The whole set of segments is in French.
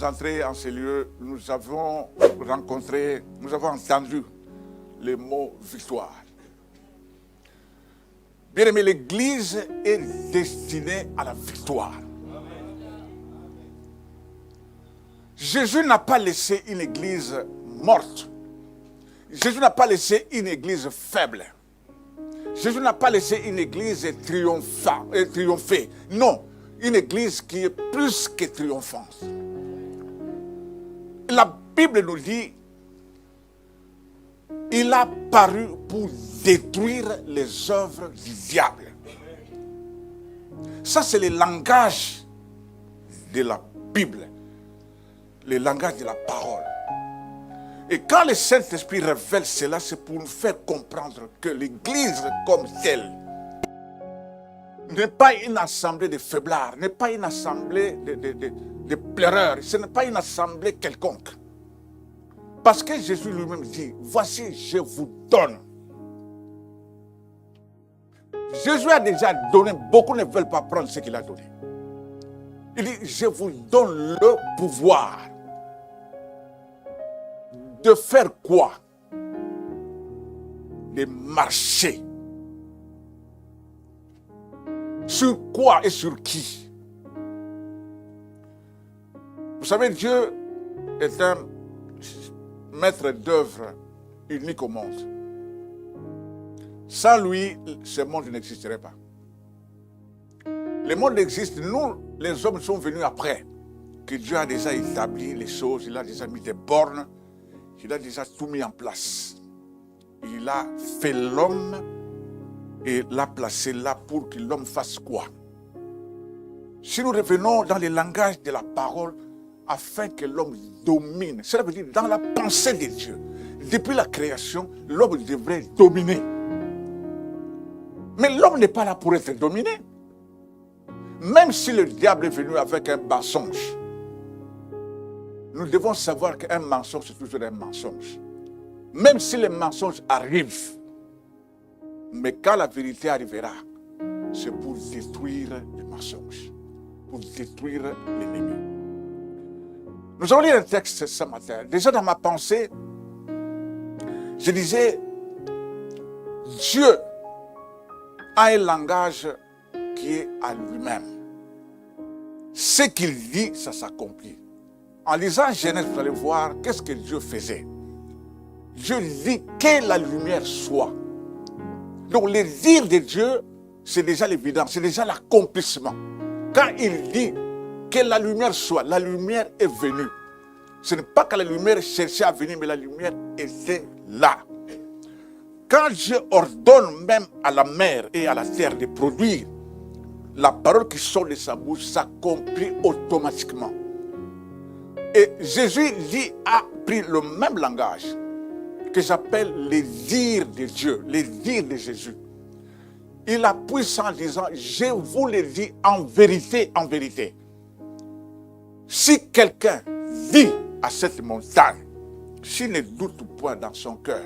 entrés en ces lieux, nous avons entendu le mot victoire. Bien aimé, l'Église est destinée à la victoire. Jésus n'a pas laissé une Église morte. Jésus n'a pas laissé une Église faible. Jésus n'a pas laissé une Église triompher. Non, une Église qui est plus que triomphante. La Bible nous dit, il a paru pour détruire les œuvres du diable. Ça, c'est le langage de la Bible, le langage de la parole. Et quand le Saint-Esprit révèle cela, c'est pour nous faire comprendre que l'Église comme telle n'est pas une assemblée de faiblards, n'est pas une assemblée de pleureurs, ce n'est pas une assemblée quelconque. Parce que Jésus lui-même dit, voici, je vous donne. Jésus a déjà donné, beaucoup ne veulent pas prendre ce qu'il a donné. Il dit, je vous donne le pouvoir. De faire quoi? De marcher. Sur quoi et sur qui? Vous savez, Dieu est un maître d'œuvre unique au monde. Sans lui, ce monde n'existerait pas. Le monde existe, nous, les hommes, sommes venus après. Que Dieu a déjà établi les choses, il a déjà mis des bornes, il a déjà tout mis en place. Il a fait l'homme et l'a placé là pour que l'homme fasse quoi? Si nous revenons dans le langage de la parole, afin que l'homme domine, cela veut dire dans la pensée de Dieu. Depuis la création, l'homme devrait dominer. Mais l'homme n'est pas là pour être dominé. Même si le diable est venu avec un mensonge, nous devons savoir qu'un mensonge, c'est toujours un mensonge. Même si les mensonges arrivent, mais quand la vérité arrivera, c'est pour détruire les mensonges, pour détruire l'ennemi. Nous allons lire un texte ce matin. Déjà dans ma pensée, je disais, Dieu a un langage qui est à lui-même. Ce qu'il dit, ça s'accomplit. En lisant Genèse, vous allez voir qu'est-ce que Dieu faisait. Dieu dit que la lumière soit. Donc le dire de Dieu, c'est déjà l'évidence, c'est déjà l'accomplissement. Quand il dit que la lumière soit, la lumière est venue. Ce n'est pas que la lumière cherchait à venir, mais la lumière était là. Quand Dieu ordonne même à la mer et à la terre de produire, la parole qui sort de sa bouche s'accomplit automatiquement. Et Jésus a pris le même langage que j'appelle les dires de Dieu, les dires de Jésus. Il appuie ça en disant, je vous le dis en vérité, en vérité. Si quelqu'un dit à cette montagne, s'il ne doute point dans son cœur,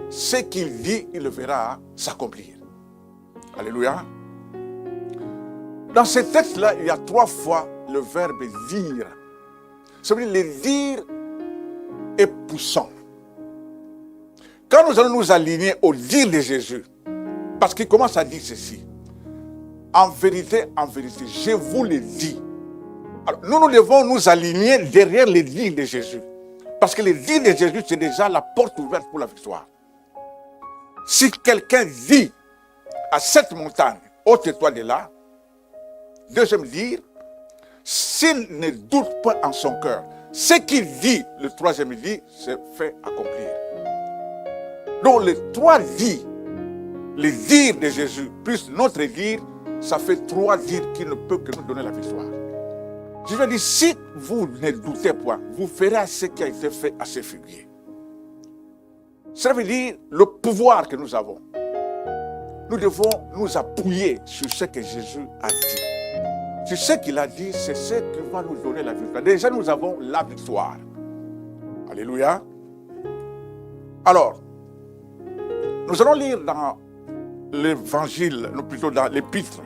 ce qu'il dit, il le verra s'accomplir. Alléluia. Dans ce texte-là, il y a 3 fois le verbe dire. Ça veut dire le dire est poussant. Quand nous allons nous aligner au dire de Jésus, parce qu'il commence à dire ceci, en vérité, je vous le dis. Alors, nous devons nous aligner derrière le dire de Jésus. Parce que le dire de Jésus, c'est déjà la porte ouverte pour la victoire. Si quelqu'un dit à cette montagne, ôte-toi de là, deuxième dire, s'il ne doute pas en son cœur, ce qu'il dit, le troisième dit, c'est fait accomplir. Donc les 3 dits, les dires de Jésus, plus notre dire, ça fait 3 dires qui ne peuvent que nous donner la victoire. Je veux dire, si vous ne doutez point, vous ferez ce qui a été fait à ce figuier. Ça veut dire le pouvoir que nous avons. Nous devons nous appuyer sur ce que Jésus a dit. Sur ce qu'il a dit, c'est ce qui va nous donner la victoire. Déjà, nous avons la victoire. Alléluia. Alors, nous allons lire dans l'évangile, ou plutôt dans l'épître.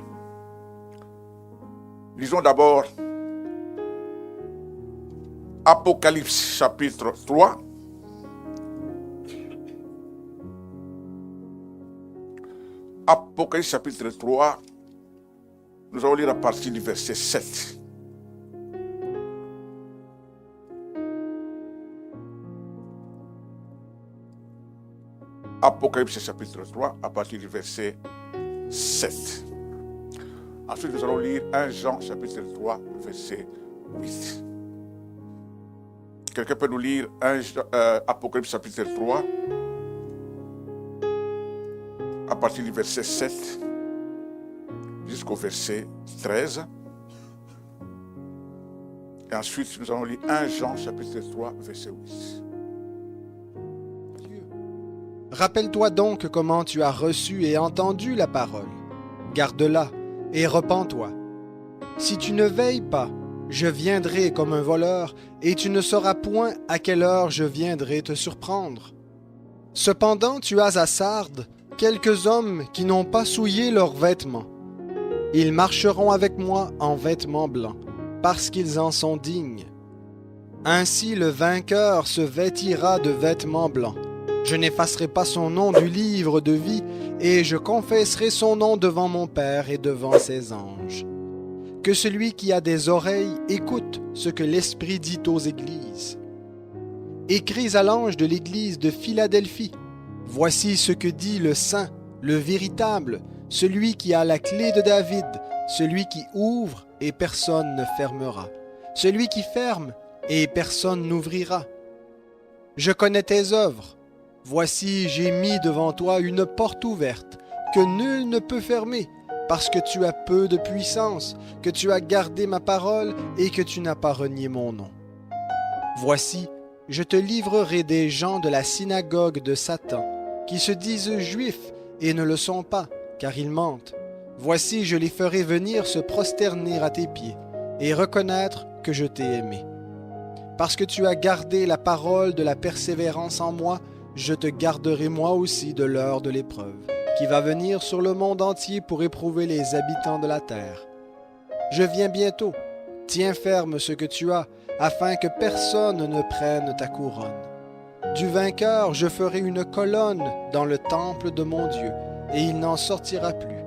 Lisons d'abord Apocalypse chapitre 3. Apocalypse chapitre 3. Nous allons lire à partir du verset 7. Apocalypse chapitre 3, à partir du verset 7. Ensuite, nous allons lire 1 Jean chapitre 3, verset 8. Quelqu'un peut nous lire Apocalypse chapitre 3, à partir du verset 7 jusqu'au verset 13. Et ensuite, nous allons lire 1 Jean chapitre 3, verset 8. Rappelle-toi donc comment tu as reçu et entendu la parole. Garde-la et repens-toi. Si tu ne veilles pas, je viendrai comme un voleur, et tu ne sauras point à quelle heure je viendrai te surprendre. Cependant tu as à Sardes quelques hommes qui n'ont pas souillé leurs vêtements. Ils marcheront avec moi en vêtements blancs, parce qu'ils en sont dignes. Ainsi le vainqueur se vêtira de vêtements blancs. Je n'effacerai pas son nom du livre de vie, et je confesserai son nom devant mon Père et devant ses anges. Que celui qui a des oreilles écoute ce que l'Esprit dit aux églises. Écris à l'ange de l'église de Philadelphie. Voici ce que dit le Saint, le véritable, celui qui a la clé de David, celui qui ouvre et personne ne fermera, celui qui ferme et personne n'ouvrira. Je connais tes œuvres. Voici, j'ai mis devant toi une porte ouverte, que nul ne peut fermer, parce que tu as peu de puissance, que tu as gardé ma parole et que tu n'as pas renié mon nom. Voici, je te livrerai des gens de la synagogue de Satan, qui se disent juifs et ne le sont pas, car ils mentent. Voici, je les ferai venir se prosterner à tes pieds et reconnaître que je t'ai aimé. Parce que tu as gardé la parole de la persévérance en moi, je te garderai moi aussi de l'heure de l'épreuve, qui va venir sur le monde entier pour éprouver les habitants de la terre. Je viens bientôt. Tiens ferme ce que tu as, afin que personne ne prenne ta couronne. Du vainqueur, je ferai une colonne dans le temple de mon Dieu, et il n'en sortira plus.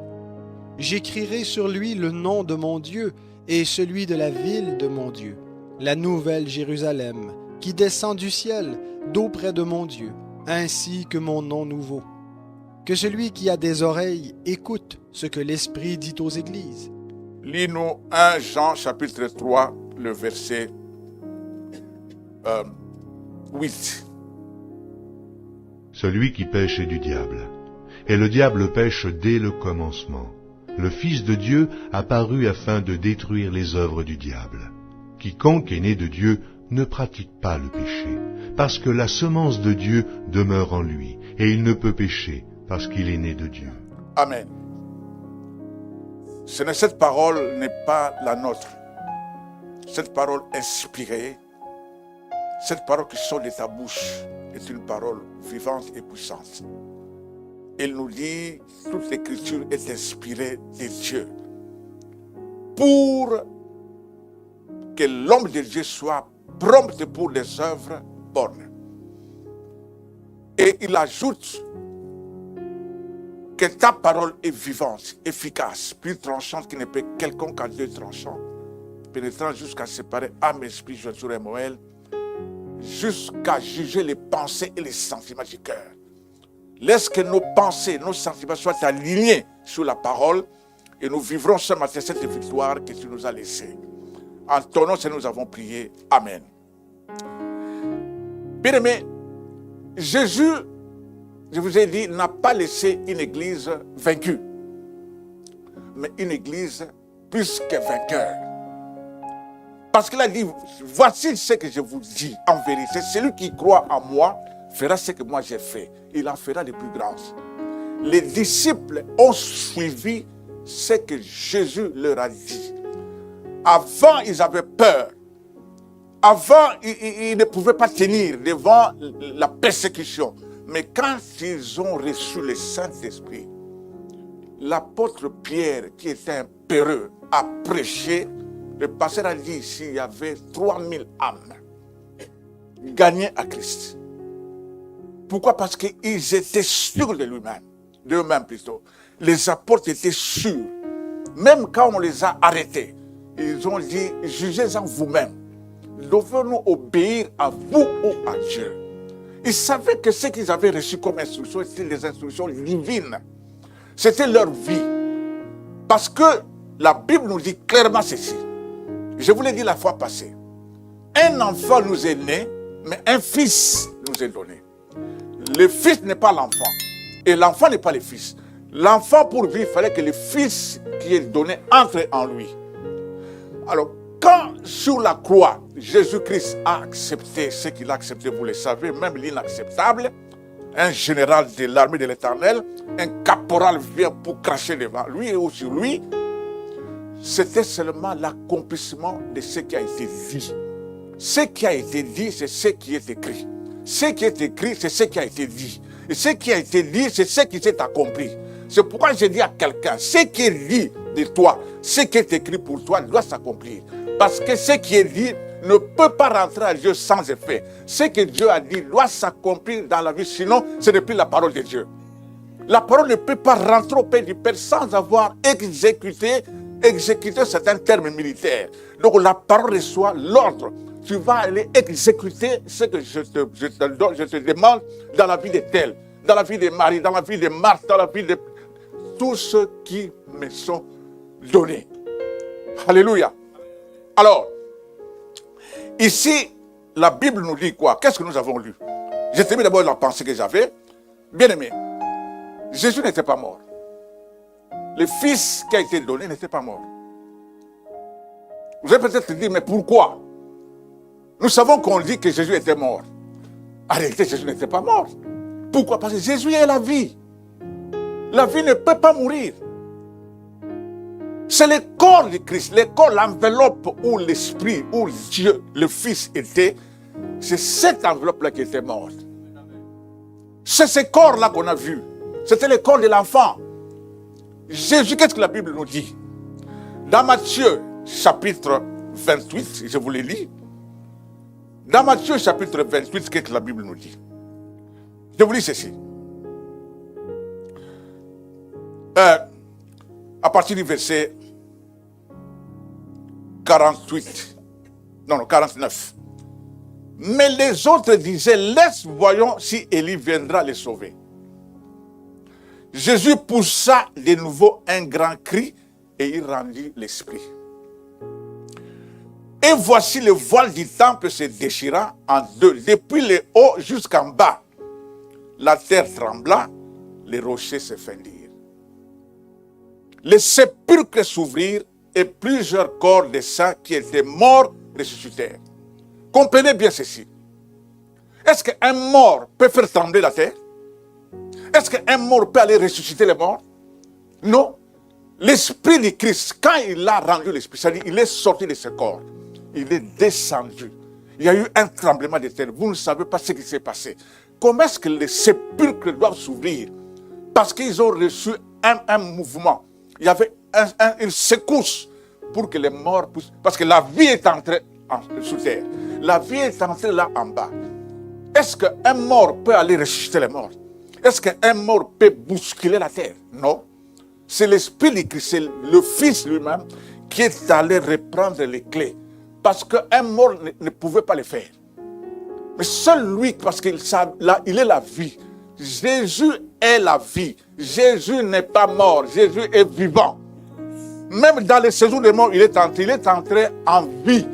J'écrirai sur lui le nom de mon Dieu et celui de la ville de mon Dieu, la nouvelle Jérusalem, qui descend du ciel, d'auprès de mon Dieu, ainsi que mon nom nouveau. Que celui qui a des oreilles écoute ce que l'Esprit dit aux églises. Lis-nous 1 Jean chapitre 3, le verset 8. Celui qui pêche est du diable, et le diable pêche dès le commencement. Le Fils de Dieu apparut afin de détruire les œuvres du diable. Quiconque est né de Dieu ne pratique pas le péché, parce que la semence de Dieu demeure en lui, et il ne peut pécher, parce qu'il est né de Dieu. Amen. Cette parole n'est pas la nôtre. Cette parole inspirée, cette parole qui sort de ta bouche est une parole vivante et puissante. Il nous dit, toute l'écriture est inspirée de Dieu pour que l'homme de Dieu soit prompt pour les œuvres bonnes. Et il ajoute que ta parole est vivante, efficace, plus tranchante qu'il ne peut quelconque à deux tranchants, pénétrant jusqu'à séparer âme, esprit, jointure et moelle, jusqu'à juger les pensées et les sentiments du cœur. Laisse que nos pensées, nos sentiments soient alignés sur la parole et nous vivrons ce matin cette victoire que tu nous as laissée. En ton nom, nous avons prié. Amen. Bien-aimés, Jésus, je vous ai dit, n'a pas laissé une église vaincue, mais une église plus que vainqueur. Parce qu'il a dit, voici ce que je vous dis en vérité, celui qui croit en moi fera ce que moi j'ai fait. Il en fera de plus grands. Les disciples ont suivi ce que Jésus leur a dit. Avant, ils avaient peur. Avant, ils ne pouvaient pas tenir devant la persécution. Mais quand ils ont reçu le Saint-Esprit, l'apôtre Pierre, qui était un peureux, a prêché. Le pasteur a dit s'il y avait 3000 âmes gagné à Christ. Pourquoi? Parce qu'ils étaient sûrs de lui-même, d'eux-mêmes plutôt. Les apôtres étaient sûrs. Même quand on les a arrêtés, ils ont dit, jugez-en vous-même. Devons-nous obéir à vous ou à Dieu? Ils savaient que ce qu'ils avaient reçu comme instruction, c'était des instructions divines. C'était leur vie. Parce que la Bible nous dit clairement ceci. Je vous l'ai dit la fois passée. Un enfant nous est né, mais un fils nous est donné. Le fils n'est pas l'enfant. Et l'enfant n'est pas le fils. L'enfant, pour vivre, il fallait que le fils qui est donné entre en lui. Alors, quand sur la croix, Jésus-Christ a accepté ce qu'il a accepté, vous le savez, même l'inacceptable, un général de l'armée de l'Éternel, un caporal vient pour cracher devant lui ou sur lui, c'était seulement l'accomplissement de ce qui a été dit. Ce qui a été dit, c'est ce qui est écrit. Ce qui est écrit, c'est ce qui a été dit. Et ce qui a été dit, c'est ce qui s'est accompli. C'est pourquoi je dis à quelqu'un, ce qui est dit de toi, ce qui est écrit pour toi doit s'accomplir. Parce que ce qui est dit ne peut pas rentrer à Dieu sans effet. Ce que Dieu a dit doit s'accomplir dans la vie, sinon ce n'est plus la parole de Dieu. La parole ne peut pas rentrer au Père du Père sans avoir exécuté certains termes militaires. Donc la parole reçoit l'ordre. Tu vas aller exécuter ce que je te demande dans la vie de tel, dans la vie de Marie, dans la vie de Marthe, dans la vie de tous ceux qui me sont donnés. Alléluia. Alors, ici, la Bible nous dit quoi? Qu'est-ce que nous avons lu? J'ai terminé d'abord la pensée que j'avais. Bien aimé, Jésus n'était pas mort. Le Fils qui a été donné n'était pas mort. Vous allez peut-être dire, mais pourquoi? Nous savons qu'on dit que Jésus était mort. En réalité, Jésus n'était pas mort. Pourquoi? Parce que Jésus est la vie. La vie ne peut pas mourir. C'est le corps du Christ, le corps, l'enveloppe où l'Esprit, où Dieu, le Fils était. C'est cette enveloppe-là qui était morte. C'est ce corps-là qu'on a vu. C'était le corps de l'enfant. Jésus, qu'est-ce que la Bible nous dit? Dans Matthieu, chapitre 28, je vous le lis. Dans Matthieu, chapitre 28, qu'est-ce que la Bible nous dit? Je vous lis ceci. À partir du verset 49. Mais les autres disaient, laisse, voyons si Élie viendra les sauver. Jésus poussa de nouveau un grand cri et il rendit l'esprit. Et voici le voile du temple se déchira en deux, depuis le haut jusqu'en bas. La terre trembla, les rochers se fendirent. Les sépulcres s'ouvrirent et plusieurs corps de saints qui étaient morts ressuscitèrent. Comprenez bien ceci. Est-ce qu'un mort peut faire trembler la terre? Est-ce qu'un mort peut aller ressusciter les morts? Non. L'Esprit du Christ, quand il a rendu l'Esprit, c'est-à-dire il est sorti de ce corps, il est descendu. Il y a eu un tremblement de terre. Vous ne savez pas ce qui s'est passé. Comment est-ce que les sépulcres doivent s'ouvrir? Parce qu'ils ont reçu un mouvement. Il y avait une secousse pour que les morts poussent. Parce que la vie est entrée sous terre. La vie est entrée là en bas. Est-ce qu'un mort peut aller ressusciter les morts? Est-ce qu'un mort peut bousculer la terre? Non. C'est l'Esprit du Christ, c'est le Fils lui-même qui est allé reprendre les clés. Parce qu'un mort ne pouvait pas le faire. Mais seul lui, parce qu'il est la vie. Jésus est la vie. Jésus n'est pas mort. Jésus est vivant. Même dans les séjours des morts, il est entré en vie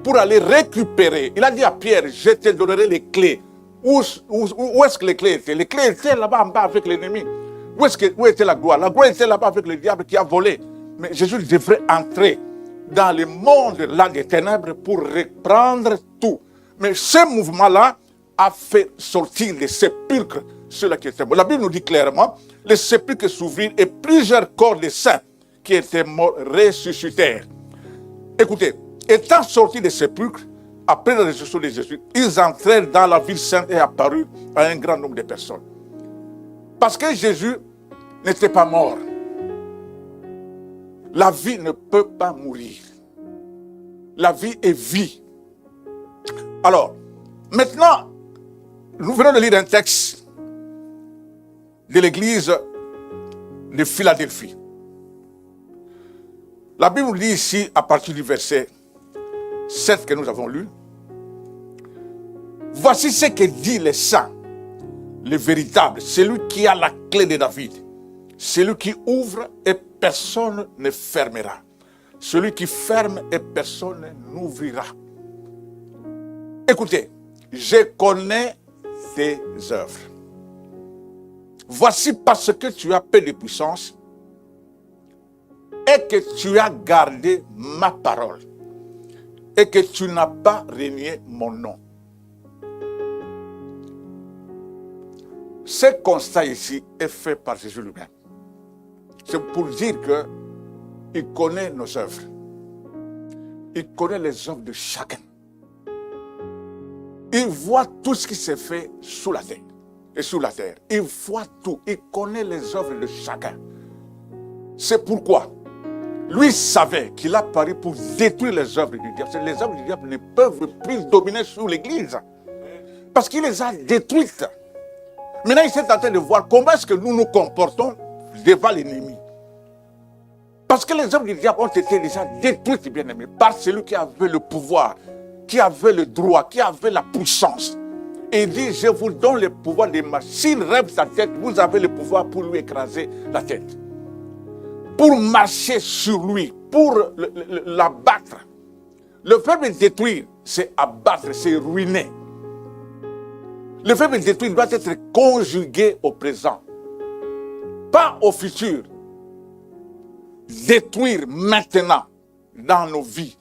pour aller récupérer. Il a dit à Pierre, je te donnerai les clés. Où est-ce que les clés étaient? Les clés étaient là-bas en bas avec l'ennemi. Où était la gloire? La gloire était là-bas avec le diable qui a volé. Mais Jésus devrait entrer dans le monde là des ténèbres pour reprendre tout. Mais ce mouvement-là a fait sortir les sépulcres ceux-là qui étaient morts. La Bible nous dit clairement, les sépulcres s'ouvrirent et plusieurs corps de saints qui étaient morts ressuscitèrent. Écoutez, étant sortis des sépulcres, après la résurrection de Jésus, ils entrèrent dans la ville sainte et apparurent à un grand nombre de personnes. Parce que Jésus n'était pas mort. La vie ne peut pas mourir. La vie est vie. Alors, Maintenant, nous venons de lire un texte de l'église de Philadelphie. La Bible dit ici, à partir du verset 7 que nous avons lu, « Voici ce que dit le saint, le véritable, celui qui a la clé de David, celui qui ouvre et personne ne fermera, celui qui ferme et personne n'ouvrira. » Écoutez, je connais tes œuvres. Voici parce que tu as peu de puissance et que tu as gardé ma parole et que tu n'as pas renié mon nom. Ce constat ici est fait par Jésus lui-même. C'est pour dire qu'il connaît nos œuvres. Il connaît les œuvres de chacun. Il voit tout ce qui s'est fait sous la terre et sous la terre. Il voit tout. Il connaît les œuvres de chacun. C'est pourquoi lui savait qu'il a paru pour détruire les œuvres du diable. Les œuvres du diable ne peuvent plus dominer sur l'Église. Parce qu'il les a détruites. Maintenant, il s'est en train de voir comment est-ce que nous nous comportons devant l'ennemi. Parce que les œuvres du diable ont été déjà détruites, bien aimés, par celui qui avait le pouvoir, qui avait le droit, qui avait la puissance. Et il dit, je vous donne le pouvoir de marcher. S'il rêve sa tête, vous avez le pouvoir pour lui écraser la tête. Pour marcher sur lui, pour l'abattre. Le verbe détruire, c'est abattre, c'est ruiner. Le verbe détruire doit être conjugué au présent, pas au futur. Détruire maintenant dans nos vies,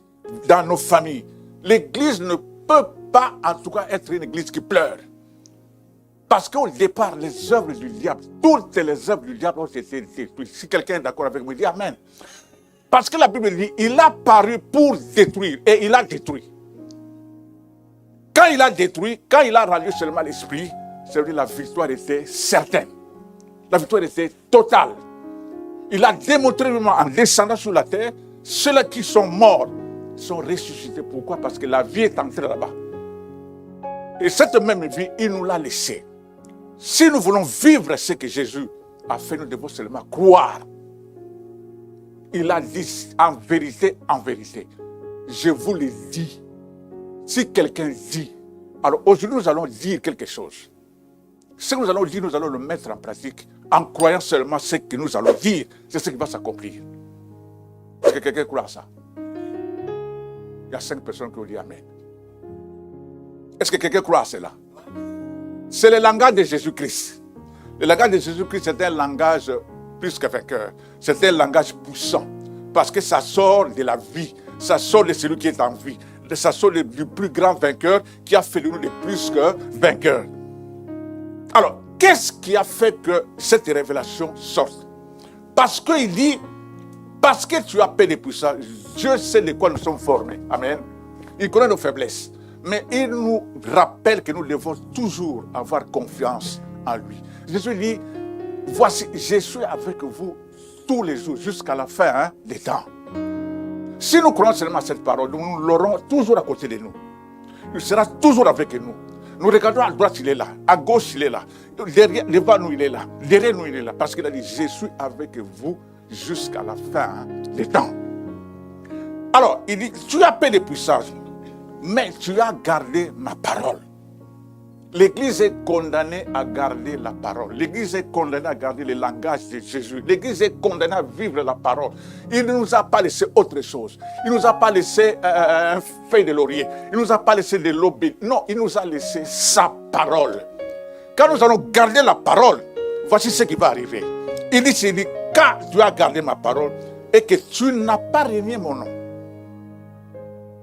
dans nos familles. L'Église ne peut pas, en tout cas, être une Église qui pleure. Parce qu'au départ, les œuvres du diable, toutes les œuvres du diable ont été détruites. Si quelqu'un est d'accord avec moi, il dit Amen. Parce que la Bible dit, il a paru pour détruire, et il a détruit. Quand il a détruit, quand il a rendu seulement l'esprit, c'est-à-dire la victoire était certaine. La victoire était totale. Il a démontré en descendant sur la terre, ceux-là qui sont morts sont ressuscités. Pourquoi? Parce que la vie est entrée là-bas. Et cette même vie, il nous l'a laissée. Si nous voulons vivre ce que Jésus a fait, nous devons seulement croire. Il a dit en vérité, je vous le dis. Si quelqu'un dit, alors aujourd'hui nous allons dire quelque chose. Ce que nous allons dire, nous allons le mettre en pratique en croyant seulement ce que nous allons dire. C'est ce qui va s'accomplir. Est-ce que quelqu'un croit à ça? Il y a 5 personnes qui ont dit Amen. Est-ce que quelqu'un croit à cela? C'est le langage de Jésus-Christ. Le langage de Jésus-Christ, c'est un langage plus que vainqueur. C'est un langage puissant. Parce que ça sort de la vie. Ça sort de celui qui est en vie. Ça sort du plus grand vainqueur qui a fait de nous des plus que vainqueurs. Alors, qu'est-ce qui a fait que cette révélation sorte? Parce qu'il dit, parce que tu as peu de puissance, Dieu sait de quoi nous sommes formés. Amen. Il connaît nos faiblesses. Mais il nous rappelle que nous devons toujours avoir confiance en lui. Jésus dit, voici, je suis avec vous tous les jours jusqu'à la fin des temps. Si nous croyons seulement à cette parole, nous l'aurons toujours à côté de nous. Il sera toujours avec nous. Nous regardons à droite, il est là. À gauche, il est là. Devant nous, il est là. Derrière nous, il est là. Parce qu'il a dit, je suis avec vous jusqu'à la fin des temps. Alors, il dit, tu as peu de puissance, mais tu as gardé ma parole. L'Église est condamnée à garder la parole. L'Église est condamnée à garder le langage de Jésus. L'Église est condamnée à vivre la parole. Il ne nous a pas laissé autre chose. Il ne nous a pas laissé un feuille de laurier. Il ne nous a pas laissé de l'obéir. Non, il nous a laissé sa parole. Quand nous allons garder la parole, voici ce qui va arriver. Il dit, car tu as gardé ma parole et que tu n'as pas renié mon nom.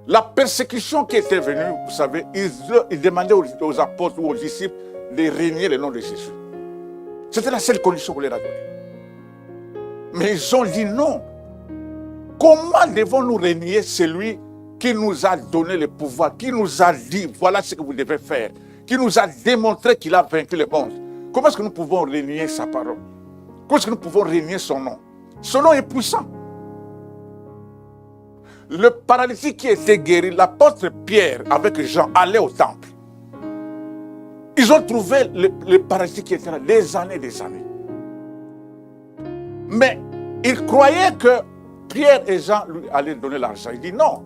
La persécution qui était venue, vous savez, ils demandaient aux apôtres ou aux disciples de régner le nom de Jésus. C'était la seule condition qu'on leur a donnée. Mais ils ont dit non. Comment devons-nous régner celui qui nous a donné le pouvoir, qui nous a dit, voilà ce que vous devez faire, qui nous a démontré qu'il a vaincu le monde? Comment est-ce que nous pouvons régner sa parole? Comment est-ce que nous pouvons régner son nom? Son nom est puissant. Le paralytique qui était guéri, l'apôtre Pierre avec Jean allait au temple. Ils ont trouvé le paradis qui était là des années. Mais ils croyaient que Pierre et Jean lui allaient donner l'argent. Il dit non.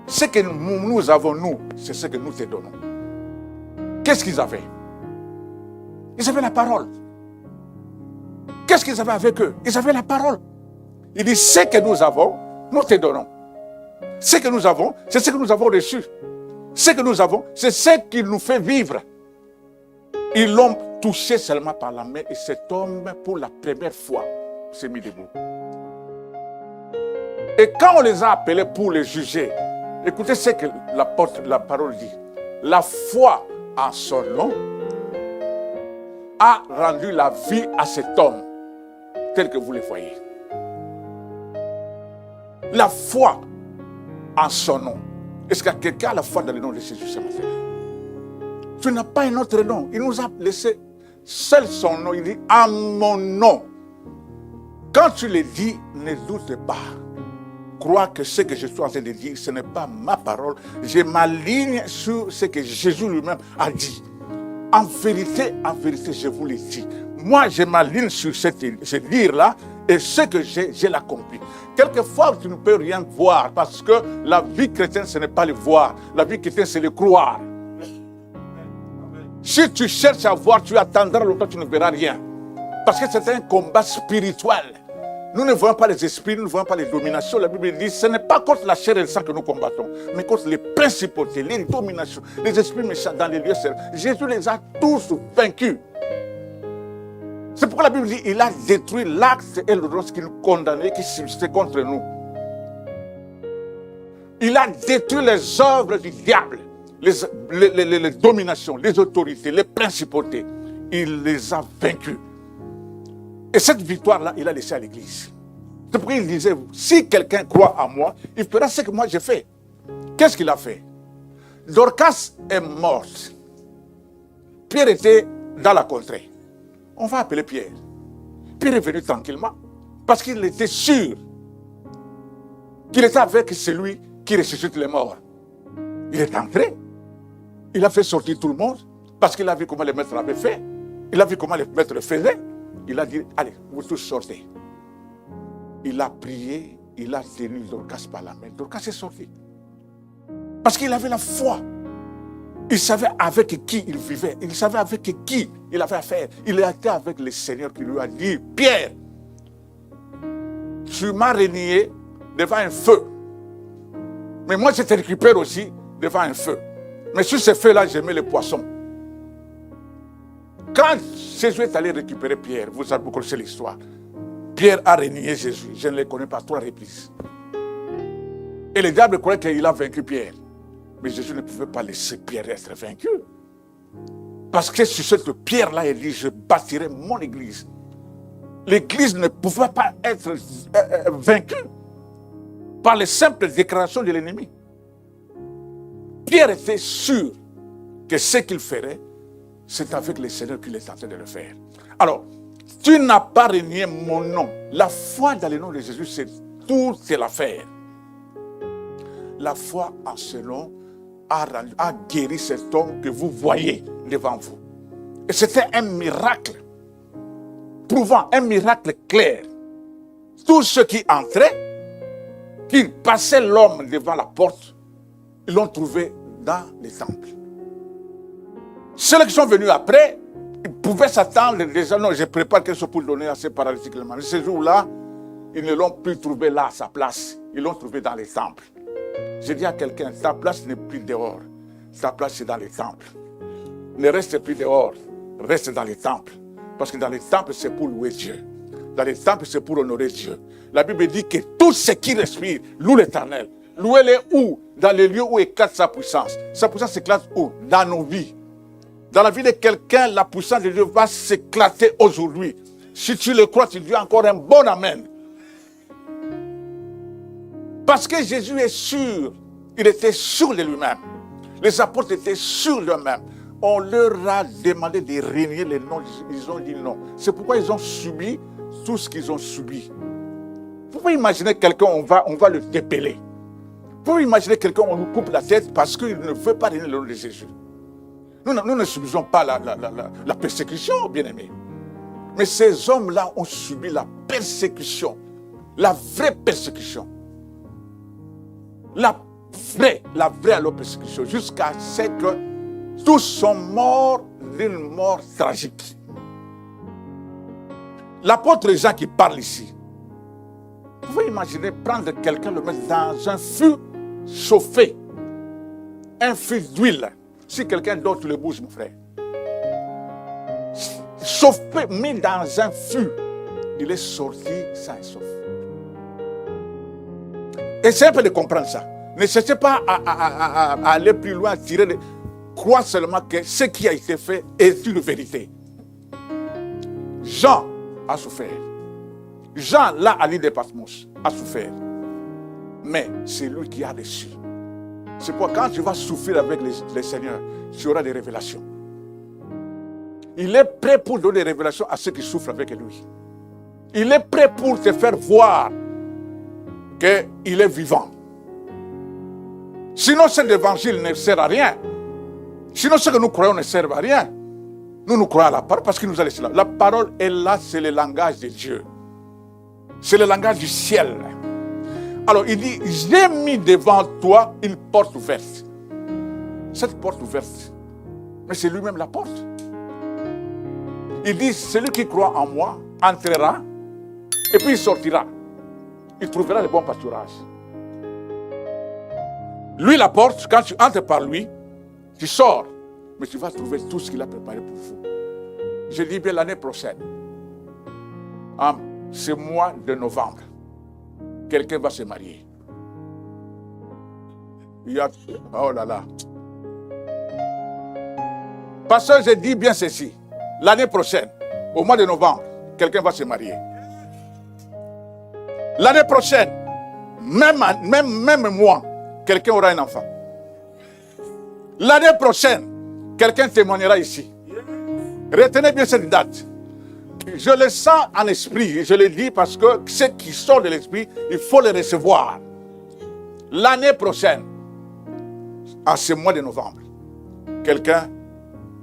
Ce que nous avons, nous, c'est ce que nous te donnons. Qu'est-ce qu'ils avaient? Ils avaient la parole. Qu'est-ce qu'ils avaient avec eux? Ils avaient la parole. Il dit, ce que nous avons, nous te donnons. Ce que nous avons, c'est ce que nous avons reçu. Ce que nous avons, c'est ce qui nous fait vivre. Ils l'ont touché seulement par la main et cet homme, pour la première fois, s'est mis debout. Et quand on les a appelés pour les juger, écoutez ce que la parole dit. La foi en son nom a rendu la vie à cet homme tel que vous le voyez. La foi en son nom. Est-ce que quelqu'un a la foi dans le nom de Jésus ce matin? Tu n'as pas un autre nom. Il nous a laissé seul son nom. Il dit en mon nom. Quand tu le dis, ne doute pas. Crois que ce que je suis en train de dire, ce n'est pas ma parole. Je m'aligne sur ce que Jésus lui-même a dit. En vérité, je vous le dis. Moi, je m'aligne sur ce dire-là et ce que j'ai l'accompli. Quelquefois, tu ne peux rien voir parce que la vie chrétienne, ce n'est pas le voir. La vie chrétienne, c'est le croire. Si tu cherches à voir, tu attendras longtemps, tu ne verras rien. Parce que c'est un combat spirituel. Nous ne voyons pas les esprits, nous ne voyons pas les dominations. La Bible dit, ce n'est pas contre la chair et le sang que nous combattons, mais contre les principautés, les dominations, les esprits méchants dans les lieux célestes. Jésus les a tous vaincus. C'est pourquoi la Bible dit, il a détruit l'acte et l'ordonnance qui nous condamnait, qui subsistait contre nous. Il a détruit les œuvres du diable, les dominations, les autorités, les principautés. Il les a vaincus. Et cette victoire-là, il a laissé à l'église. C'est pourquoi il disait, si quelqu'un croit en moi, il fera ce que moi j'ai fait. Qu'est-ce qu'il a fait? Dorcas est morte. Pierre était dans la contrée. On va appeler Pierre. Pierre est venu tranquillement, parce qu'il était sûr qu'il était avec celui qui ressuscite les morts. Il est entré. Il a fait sortir tout le monde, parce qu'il a vu comment les maîtres avaient fait. Il a vu comment les maîtres le faisaient. Il a dit, allez, vous tous sortez. Il a prié, il a tenu Dorcas par la main. Dorcas est sorti. Parce qu'il avait la foi. Il savait avec qui il vivait. Il savait avec qui il avait affaire. Il était avec le Seigneur qui lui a dit, Pierre, tu m'as renié devant un feu. Mais moi, je te récupère aussi devant un feu. Mais sur ce feu-là, j'ai mis les poissons. Quand Jésus est allé récupérer Pierre, vous connaissez l'histoire. Pierre a renié Jésus. Je ne le connais pas, 3 reprises. Et le diable croyait qu'il a vaincu Pierre. Mais Jésus ne pouvait pas laisser Pierre être vaincu. Parce que sur cette pierre-là, il dit, je bâtirai mon église. L'église ne pouvait pas être vaincue par les simples déclarations de l'ennemi. Pierre était sûr que ce qu'il ferait, c'est avec le Seigneur qu'il est en train de le faire. Alors, tu n'as pas renié mon nom. La foi dans le nom de Jésus, c'est toute l'affaire. La foi en ce nom a guéri cet homme que vous voyez devant vous. Et c'était un miracle, prouvant, un miracle clair. Tous ceux qui entraient, qui passaient l'homme devant la porte, ils l'ont trouvé dans les temples. Ceux qui sont venus après, ils pouvaient s'attendre déjà, non, je prépare quelque chose pour donner à ces paralytiques. Mais ce jour-là, ils ne l'ont plus trouvé là à sa place. Ils l'ont trouvé dans les temples. J'ai dit à quelqu'un, ta place n'est plus dehors. Ta place, c'est dans les temples. Ne reste plus dehors, reste dans les temples. Parce que dans les temples, c'est pour louer Dieu. Dans les temples, c'est pour honorer Dieu. La Bible dit que tout ce qui respire loue l'Éternel. Louez-les où? Dans les lieux où éclate sa puissance. Sa puissance s'éclate où? Dans nos vies. Dans la vie de quelqu'un, la puissance de Dieu va s'éclater aujourd'hui. Si tu le crois, tu dis encore un bon amen. Parce que Jésus est sûr, il était sûr de lui-même. Les apôtres étaient sûrs d'eux-mêmes. On leur a demandé de régner les noms, ils ont dit non. C'est pourquoi ils ont subi tout ce qu'ils ont subi. Vous pouvez imaginer quelqu'un, on va le dépeler. Vous pouvez imaginer quelqu'un, on nous coupe la tête parce qu'il ne veut pas régner le nom de Jésus. Nous ne subissons pas la persécution, bien-aimés. Mais ces hommes-là ont subi la persécution. La vraie persécution. La vraie alors persécution. Jusqu'à ce que tous sont morts d'une mort tragique. L'apôtre Jean qui parle ici, vous pouvez imaginer prendre quelqu'un, le mettre dans un fût chauffé, un fût d'huile. Si quelqu'un d'autre le bouge, mon frère, chauffé, mis dans un fût, il est sorti sain et sauf. Essayez un peu de comprendre ça. Ne cherchez pas à aller plus loin, à tirer de... Crois seulement que ce qui a été fait est une vérité. Jean a souffert. Jean, là, à l'île de Patmos, a souffert. Mais c'est lui qui a reçu. C'est pourquoi quand tu vas souffrir avec le Seigneur, tu auras des révélations. Il est prêt pour donner des révélations à ceux qui souffrent avec lui. Il est prêt pour te faire voir qu'il est vivant. Sinon, cet évangile ne sert à rien. Sinon, ce que nous croyons ne sert à rien. Nous croyons à la parole parce qu'il nous a laissé là. La parole est là, c'est le langage de Dieu. C'est le langage du ciel. Alors, il dit, j'ai mis devant toi une porte ouverte. Cette porte ouverte, mais c'est lui-même la porte. Il dit, celui qui croit en moi entrera et puis il sortira. Il trouvera le bon pâturage. Lui, la porte, quand tu entres par lui, tu sors, mais tu vas trouver tout ce qu'il a préparé pour vous. Je dis bien l'année prochaine, en ce mois de novembre, quelqu'un va se marier. Oh là là. Pasteur, je dis bien ceci. L'année prochaine, au mois de novembre, quelqu'un va se marier. L'année prochaine, même moi, quelqu'un aura un enfant. L'année prochaine, quelqu'un témoignera ici. Retenez bien cette date. Je le sens en esprit, je le dis parce que ce qui sort de l'esprit, il faut le recevoir. L'année prochaine, en ce mois de novembre, quelqu'un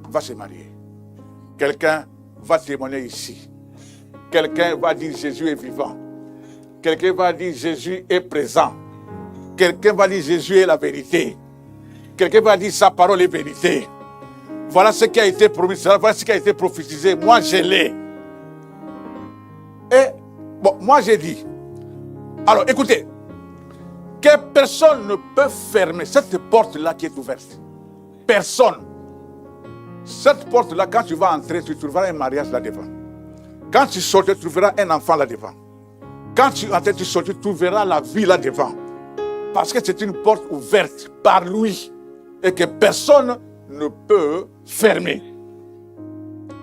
va se marier. Quelqu'un va témoigner ici. Quelqu'un va dire Jésus est vivant. Quelqu'un va dire Jésus est présent. Quelqu'un va dire Jésus est la vérité. Quelqu'un va dire sa parole est vérité. Voilà ce qui a été promis, voilà ce qui a été prophétisé. Moi, je l'ai. Et, bon, moi, j'ai dit. Alors, écoutez. Que personne ne peut fermer cette porte-là qui est ouverte. Personne. Cette porte-là, quand tu vas entrer, tu trouveras un mariage là-devant. Quand tu sors, tu trouveras un enfant là-devant. Quand tu entres, tu sors, tu trouveras la vie là-devant. Parce que c'est une porte ouverte par lui. Et que personne ne peut fermer.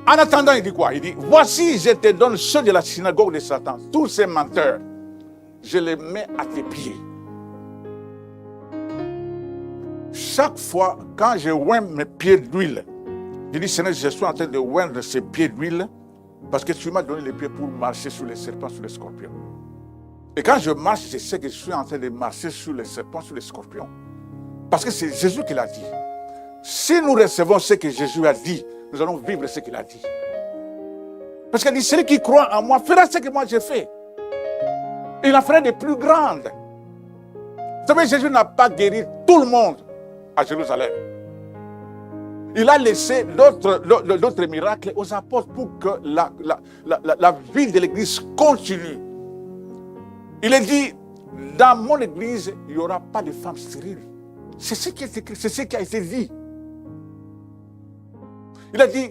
En attendant, il dit quoi? Il dit, voici, je te donne ceux de la synagogue de Satan, tous ces menteurs. Je les mets à tes pieds. Chaque fois, quand je oins mes pieds d'huile, je dis, Seigneur, je suis en train de oindre ces pieds d'huile parce que tu m'as donné les pieds pour marcher sur les serpents, sur les scorpions. Et quand je marche, je sais que je suis en train de marcher sur les serpents, sur les scorpions. Parce que c'est Jésus qui l'a dit. Si nous recevons ce que Jésus a dit, nous allons vivre ce qu'il a dit. Parce qu'il dit, celui qui croit en moi fera ce que moi j'ai fait. Il en fera des plus grandes. Vous savez, Jésus n'a pas guéri tout le monde à Jérusalem. Il a laissé d'autres miracles aux apôtres pour que la vie de l'église continue. Il a dit, dans mon église, il n'y aura pas de femmes stériles. C'est ce qui est écrit, c'est ce qui a été dit. Il a dit,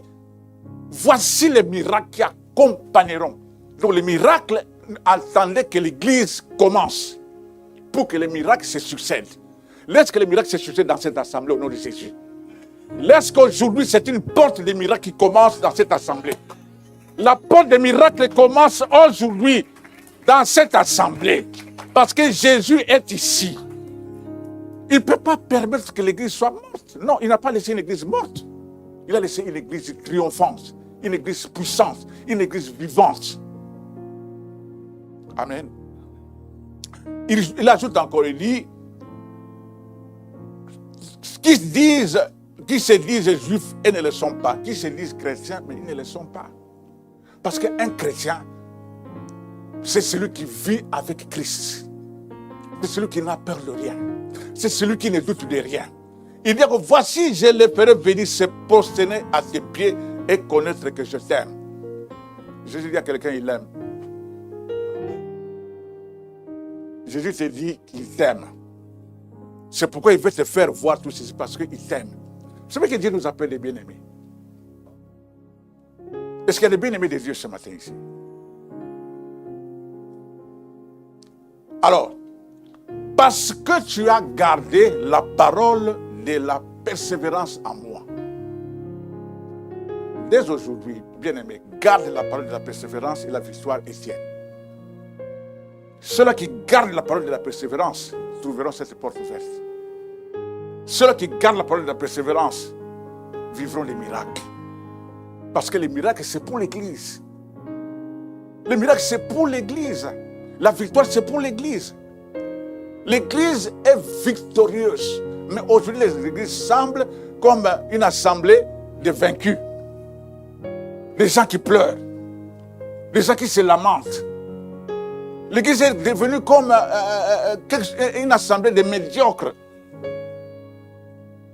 voici les miracles qui accompagneront. Donc les miracles, attendez que l'église commence pour que les miracles se succèdent. Laisse que les miracles se succèdent dans cette assemblée au nom de Jésus. Laisse qu'aujourd'hui, c'est une porte de miracles qui commence dans cette assemblée. La porte des miracles commence aujourd'hui dans cette assemblée. Parce que Jésus est ici. Il ne peut pas permettre que l'église soit morte. Non, il n'a pas laissé une église morte. Il a laissé une église triomphante, une église puissante, une église vivante. Amen. Il ajoute encore, il dit, qui disent qui se disent juifs et ne le sont pas, qui se disent chrétiens, mais ils ne le sont pas. Parce qu'un chrétien, c'est celui qui vit avec Christ. C'est celui qui n'a peur de rien. C'est celui qui ne doute de rien. Il dit que voici, je les ferai venir se prosterner à tes pieds et connaître que je t'aime. Jésus dit à quelqu'un, il l'aime. Jésus te dit qu'il t'aime. C'est pourquoi il veut te faire voir tout ceci, parce qu'il t'aime. Vous savez que Dieu nous appelle des bien-aimés. Est-ce qu'il y a des bien-aimés de Dieu ce matin ici? Alors, parce que tu as gardé la parole de la persévérance en moi. Dès aujourd'hui, bien-aimés, garde la parole de la persévérance et la victoire est tienne. Ceux-là qui gardent la parole de la persévérance trouveront cette porte ouverte. Ceux-là qui gardent la parole de la persévérance vivront les miracles. Parce que les miracles, c'est pour l'Église. Les miracles, c'est pour l'Église. La victoire, c'est pour l'Église. L'Église est victorieuse. Mais aujourd'hui, les églises semblent comme une assemblée de vaincus. Des gens qui pleurent. Des gens qui se lamentent. L'Église est devenue comme une assemblée de médiocres.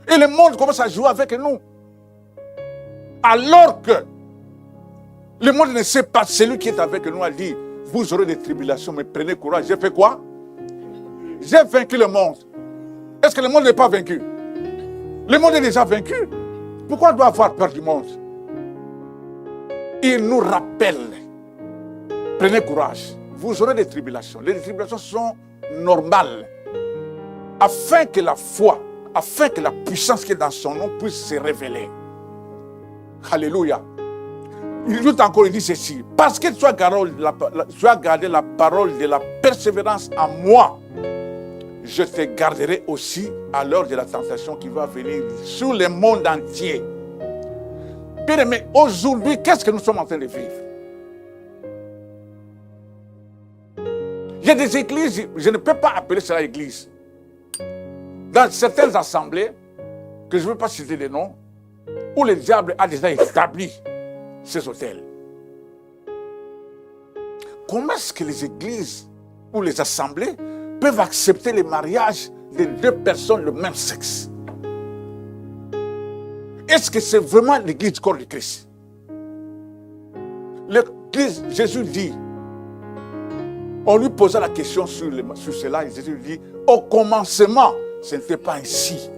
Et le monde commence à jouer avec nous. Alors que le monde ne sait pas, celui qui est avec nous a dit, vous aurez des tribulations, mais prenez courage. J'ai fait quoi? J'ai vaincu le monde. Est-ce que le monde n'est pas vaincu? Le monde est déjà vaincu. Pourquoi on doit avoir peur du monde? Il nous rappelle, prenez courage. Vous aurez des tribulations. Les tribulations sont normales. Afin que la foi, afin que la puissance qui est dans son nom puisse se révéler. Alléluia. Il dit encore, il dit ceci. Parce que tu as gardé la parole de la persévérance en moi, je te garderai aussi à l'heure de la tentation qui va venir sur le monde entier. Bien aimé, aujourd'hui, qu'est-ce que nous sommes en train de vivre? Il y a des églises, je ne peux pas appeler cela église. Dans certaines assemblées, que je ne veux pas citer des noms, où le diable a déjà établi ses hôtels. Comment est-ce que les églises ou les assemblées peuvent accepter les mariages de deux personnes de même sexe? Est-ce que c'est vraiment l'église du corps de Christ? L'église, Jésus dit, on lui posa la question sur cela, et Jésus lui dit, au commencement, ce n'était pas ainsi.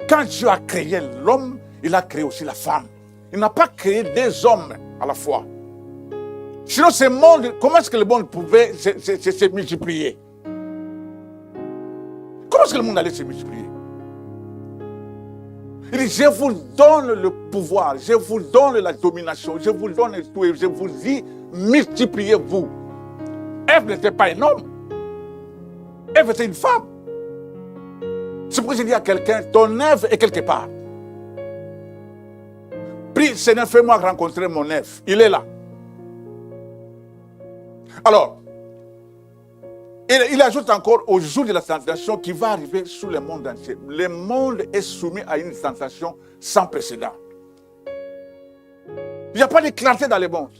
Quand Dieu a créé l'homme, il a créé aussi la femme. Il n'a pas créé deux hommes à la fois. Sinon, ce monde, comment est-ce que le monde pouvait se multiplier? Comment est-ce que le monde allait se multiplier? Il dit, je vous donne le pouvoir, je vous donne la domination, je vous donne tout et je vous dis, multipliez-vous. Ève n'était pas un homme. Ève était une femme. C'est pourquoi je dis à quelqu'un, ton Ève est quelque part. Prie, Seigneur, fais-moi rencontrer mon Ève. Il est là. Alors, il ajoute encore au jour de la tentation qui va arriver sur le monde entier. Le monde est soumis à une tentation sans précédent. Il n'y a pas de clarté dans le monde.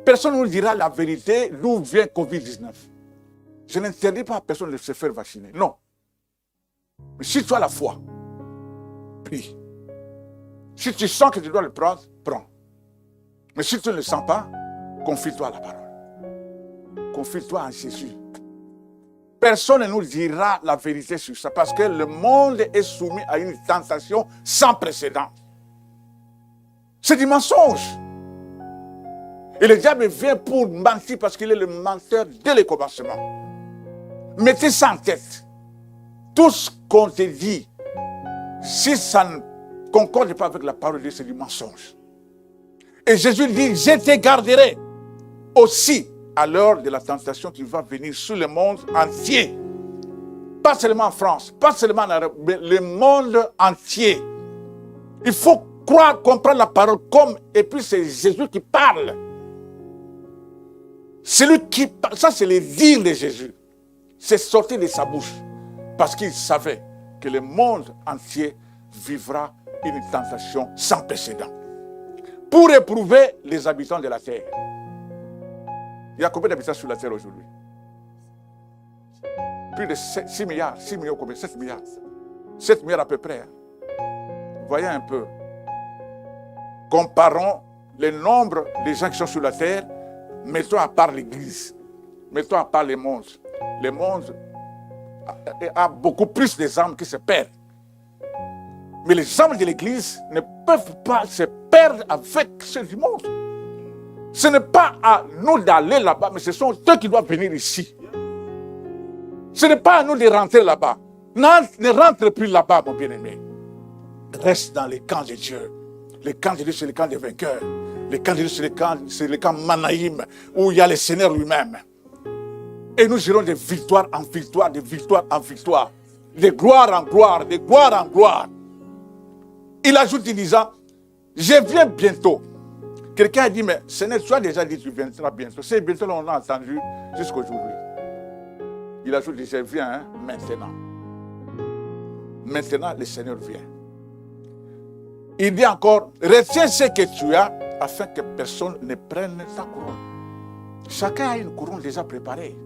Personne ne nous dira la vérité d'où vient Covid-19. Je n'interdis pas à personne de se faire vacciner. Non. Mais si tu as la foi, prie. Si tu sens que tu dois le prendre, prends. Mais si tu ne le sens pas, confie-toi à la parole. Confie-toi en Jésus. Personne ne nous dira la vérité sur ça parce que le monde est soumis à une tentation sans précédent. C'est du mensonge. Et le diable vient pour mentir parce qu'il est le menteur dès le commencement. Mettez ça en tête. Tout ce qu'on te dit, si ça ne concorde pas avec la parole de Dieu, c'est du mensonge. Et Jésus dit, je te garderai aussi à l'heure de la tentation qui va venir sur le monde entier. Pas seulement en France, pas seulement en Europe, mais le monde entier. Il faut croire, comprendre la parole comme, et puis c'est Jésus qui parle. C'est lui qui parle, ça c'est le dire de Jésus. C'est sorti de sa bouche, parce qu'il savait que le monde entier vivra une tentation sans précédent pour éprouver les habitants de la terre. Il y a combien d'habitants sur la terre aujourd'hui? Plus de 6 milliards. 6 millions combien? 7 milliards. 7 milliards à peu près. Voyez un peu. Comparons le nombre de gens qui sont sur la terre, mettons à part l'Église, mettons à part les mondes. Le monde a beaucoup plus d'âmes qui se perdent. Mais les âmes de l'Église ne peuvent pas se perdre avec ceux du monde. Ce n'est pas à nous d'aller là-bas, mais ce sont eux qui doivent venir ici. Ce n'est pas à nous de rentrer là-bas. Ne rentre plus là-bas, mon bien-aimé. Reste dans les camps de Dieu. Le camp de Dieu, c'est le camp des vainqueurs. Le camp de Dieu, c'est le camp Manaïm, où il y a le Seigneur lui-même. Et nous irons de victoire en victoire, de victoire en victoire, de gloire en gloire, de gloire en gloire. Il ajoute en disant, je viens bientôt. Quelqu'un a dit, mais Seigneur, tu as déjà dit, tu viendras bientôt. C'est bientôt, là, on l'a entendu jusqu'aujourd'hui. Il ajoute, je viens maintenant. Maintenant, le Seigneur vient. Il dit encore, retiens ce que tu as, afin que personne ne prenne ta couronne. Chacun a une couronne déjà préparée.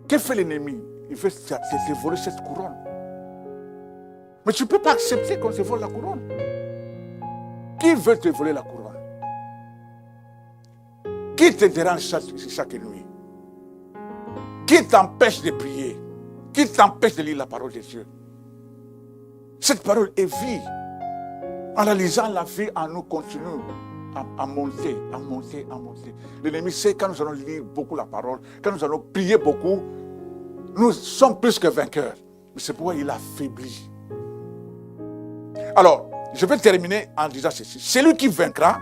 Que fait l'ennemi? Il veut te voler cette couronne. Mais tu ne peux pas accepter qu'on te vole la couronne. Qui veut te voler la couronne? Qui te dérange chaque nuit? Qui t'empêche de prier? Qui t'empêche de lire la parole de Dieu? Cette parole est vie. En la lisant, la vie en nous continue à monter, à monter, à monter. L'ennemi sait quand nous allons lire beaucoup la parole, quand nous allons prier beaucoup, nous sommes plus que vainqueurs. Mais c'est pourquoi il affaiblit. Alors, je vais terminer en disant ceci. Celui qui vaincra,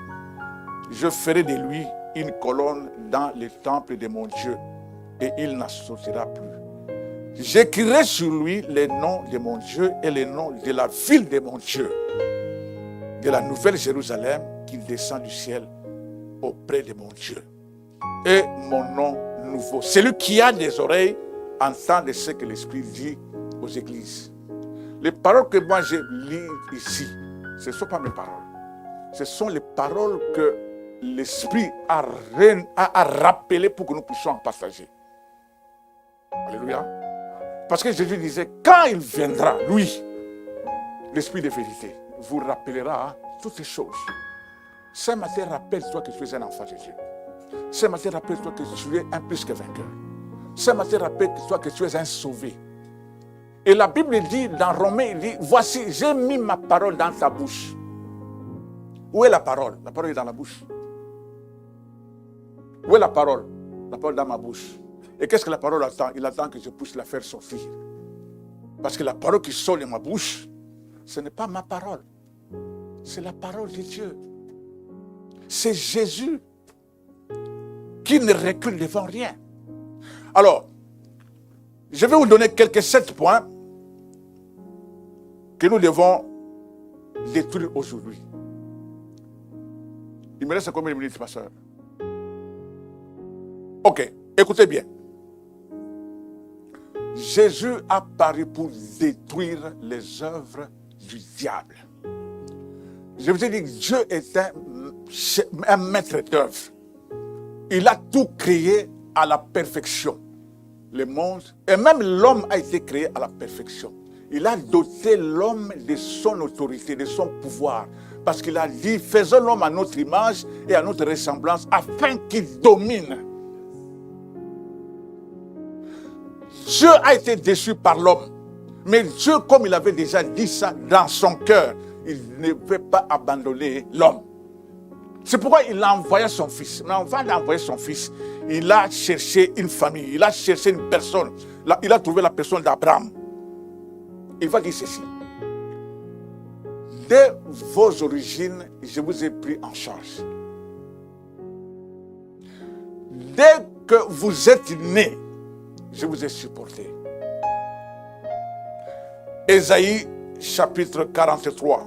je ferai de lui une colonne dans le temple de mon Dieu, et il n'en sortira plus. J'écrirai sur lui les noms de mon Dieu et les noms de la ville de mon Dieu, de la nouvelle Jérusalem qui descend du ciel auprès de mon Dieu. Et mon nom nouveau. Celui qui a des oreilles entend de ce que l'Esprit dit aux églises. Les paroles que moi je lis ici, ce ne sont pas mes paroles. Ce sont les paroles que l'Esprit a rappelées pour que nous puissions en partager. Alléluia. Parce que Jésus disait, quand il viendra, lui, l'Esprit de vérité, vous rappellera toutes ces choses. Ce matin, rappelle-toi que tu es un enfant de Dieu. Ce matin, rappelle-toi que tu es un plus que vainqueur. Ce matin, rappelle-toi que tu es un sauvé. Et la Bible dit, dans Romains, il dit, voici, j'ai mis ma parole dans ta bouche. Où est la parole? La parole est dans la bouche. Où est la parole? La parole dans ma bouche. Et qu'est-ce que la parole attend? Il attend que je puisse la faire sortir. Parce que la parole qui sort de ma bouche, ce n'est pas ma parole. C'est la parole de Dieu. C'est Jésus qui ne recule devant rien. Alors, je vais vous donner quelques 7 points que nous devons détruire aujourd'hui. Il me reste combien de minutes, pasteur? Ok, écoutez bien. Jésus a paru pour détruire les œuvres du diable. Je vous ai dit que Dieu est un maître d'œuvre. Il a tout créé à la perfection. Le monde, et même l'homme a été créé à la perfection. Il a doté l'homme de son autorité, de son pouvoir. Parce qu'il a dit, faisons l'homme à notre image et à notre ressemblance, afin qu'il domine. Dieu a été déçu par l'homme. Mais Dieu, comme il avait déjà dit ça dans son cœur, il ne veut pas abandonner l'homme. C'est pourquoi il a envoyé son fils. Mais avant d'envoyer son fils, il a cherché une famille, il a cherché une personne. Il a trouvé la personne d'Abraham. Il va dire ceci. Dès vos origines, je vous ai pris en charge. Dès que vous êtes nés, je vous ai supporté. Ésaïe chapitre 43.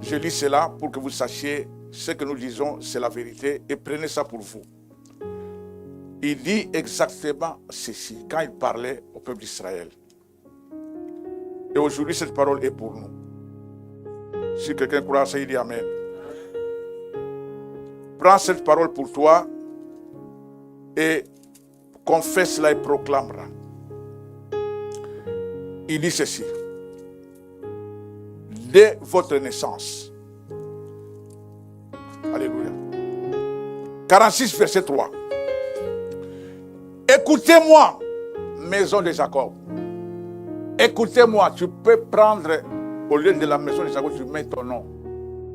Je lis cela pour que vous sachiez ce que nous disons, c'est la vérité, et prenez ça pour vous. Il dit exactement ceci, quand il parlait au peuple d'Israël. Et aujourd'hui, cette parole est pour nous. Si quelqu'un croit à ça, il dit Amen. Prends cette parole pour toi et confesse-la et proclame-la. Il dit ceci. Dès votre naissance. Alléluia. 46, verset 3. Écoutez-moi, maison de Jacob. Écoutez-moi, tu peux prendre, au lieu de la maison de Jacob, tu mets ton nom.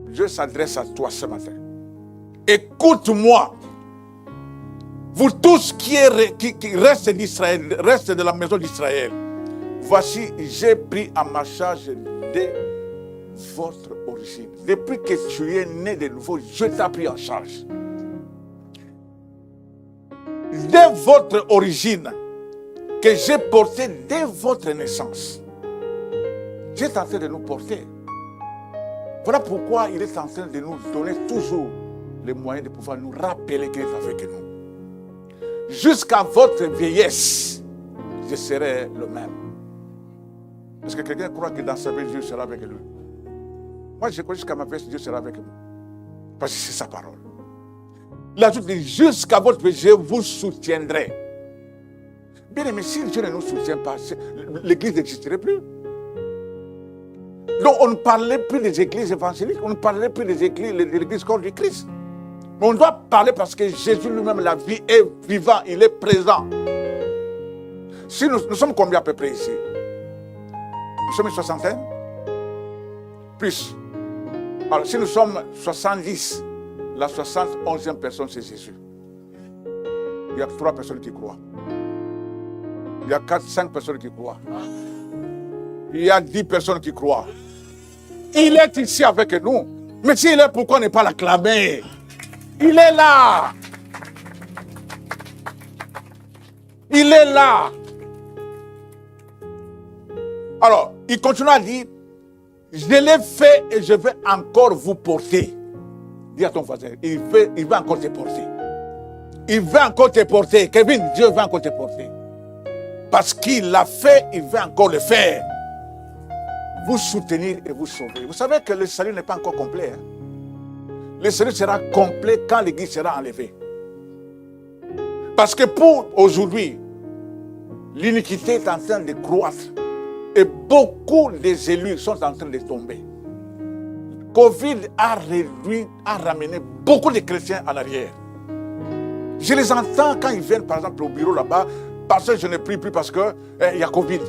Dieu s'adresse à toi ce matin. Écoute-moi. Vous tous qui restent d'Israël, restent de la maison d'Israël. Voici, j'ai pris à ma charge dès votre origine. Depuis que tu es né de nouveau, je t'ai pris en charge. Dès votre origine, que j'ai porté dès votre naissance. Dieu est en train de nous porter. Voilà pourquoi il est en train de nous donner toujours les moyens de pouvoir nous rappeler qu'il est avec nous. Jusqu'à votre vieillesse, je serai le même. Est-ce que quelqu'un croit que dans sa vie, Dieu sera avec lui? Moi, je crois jusqu'à ma vieillesse, Dieu sera avec nous. Parce que c'est sa parole. Il ajoute, jusqu'à votre vieillesse, je vous soutiendrai. Bien aimé, si Dieu ne nous soutient pas, l'église n'existerait plus. Donc on ne parlait plus des églises évangéliques, on ne parlait plus des églises, de l'église corps du Christ. Mais on doit parler parce que Jésus lui-même, la vie, est vivant, il est présent. Si nous sommes combien à peu près ici? Nous sommes une soixantaine? Plus. Alors si nous sommes 70, la 71e personne c'est Jésus. Il y a 3 personnes qui croient. Il y a 4-5 personnes qui croient. Il y a 10 personnes qui croient. Il est ici avec nous. Mais s'il est, pourquoi ne pas l'acclamer? Il est là. Il est là. Alors, il continue à dire, je l'ai fait et je vais encore vous porter. Dis à ton voisin, il va encore te porter. Il va encore te porter. Kevin, Dieu va encore te porter. Parce qu'il l'a fait, il va encore le faire. Vous soutenir et vous sauver. Vous savez que le salut n'est pas encore complet. Hein? Le salut sera complet quand l'église sera enlevée. Parce que pour aujourd'hui, l'iniquité est en train de croître. Et beaucoup des élus sont en train de tomber. Covid a ramené beaucoup de chrétiens en arrière. Je les entends quand ils viennent par exemple au bureau là-bas. Parce que je ne prie plus parce qu'il y a Covid.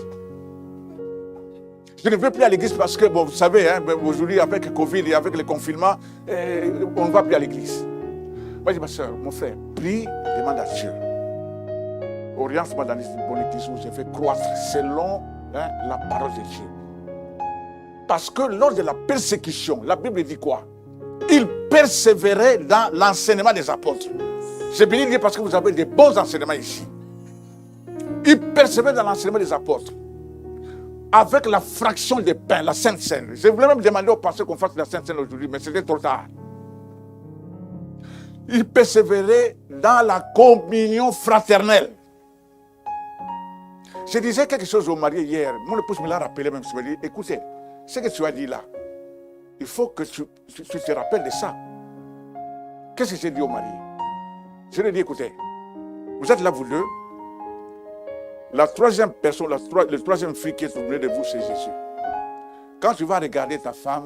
Je ne vais plus à l'église parce que, bon, vous savez, hein, aujourd'hui avec le Covid et avec le confinement, on ne va plus à l'église. Moi, je dis, ma soeur, mon frère, prie, demande à Dieu. Oriente-moi dans le monétisme où je vais croître selon la parole de Dieu. Parce que lors de la persécution, la Bible dit quoi? Il persévérait dans l'enseignement des apôtres. C'est béni Dieu parce que vous avez des bons enseignements ici. Il persévère dans l'enseignement des apôtres. Avec la fraction des pains, la Sainte Seine. Je voulais même demander au pasteur qu'on fasse la Sainte Seine aujourd'hui, mais c'était trop tard. Il persévérait dans la communion fraternelle. Je disais quelque chose au mari hier. Mon épouse me l'a rappelé même. Je me dit, écoutez, ce que tu as dit là, il faut que tu te rappelles de ça. Qu'est-ce que j'ai dit au mari? Je lui ai dit, écoutez, vous êtes là vous deux. La troisième personne, le troisième fille qui est au milieu de vous, c'est Jésus. Quand tu vas regarder ta femme,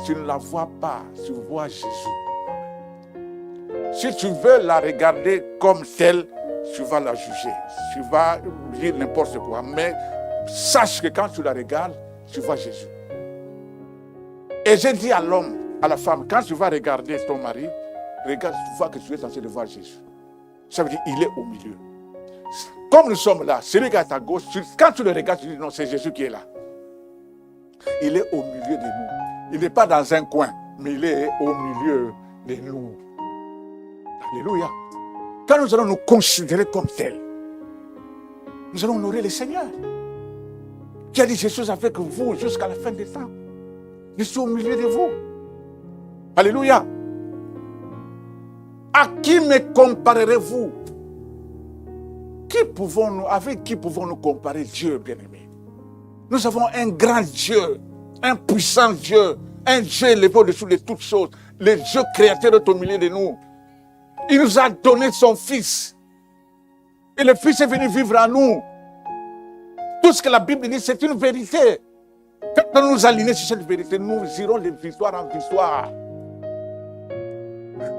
tu ne la vois pas, tu vois Jésus. Si tu veux la regarder comme telle, tu vas la juger. Tu vas dire n'importe quoi. Mais sache que quand tu la regardes, tu vois Jésus. Et j'ai dit à l'homme, à la femme, quand tu vas regarder ton mari, regarde, tu vois que tu es en train de voir Jésus. Ça veut dire qu'il est au milieu. Comme nous sommes là, celui qui est à ta gauche, quand tu le regardes, tu dis non, c'est Jésus qui est là. Il est au milieu de nous. Il n'est pas dans un coin, mais il est au milieu de nous. Alléluia. Quand nous allons nous considérer comme tels, nous allons honorer le Seigneur. Qui a dit, je suis avec vous jusqu'à la fin des temps. Je suis au milieu de vous. Alléluia. À qui me comparerez-vous? Avec qui pouvons-nous comparer Dieu, bien-aimé? Nous avons un grand Dieu, un puissant Dieu, un Dieu élevé au-dessus de toutes choses, le Dieu créateur est au milieu de nous. Il nous a donné son Fils. Et le Fils est venu vivre en nous. Tout ce que la Bible dit, c'est une vérité. Quand nous nous alignons sur cette vérité, nous irons de victoire en victoire.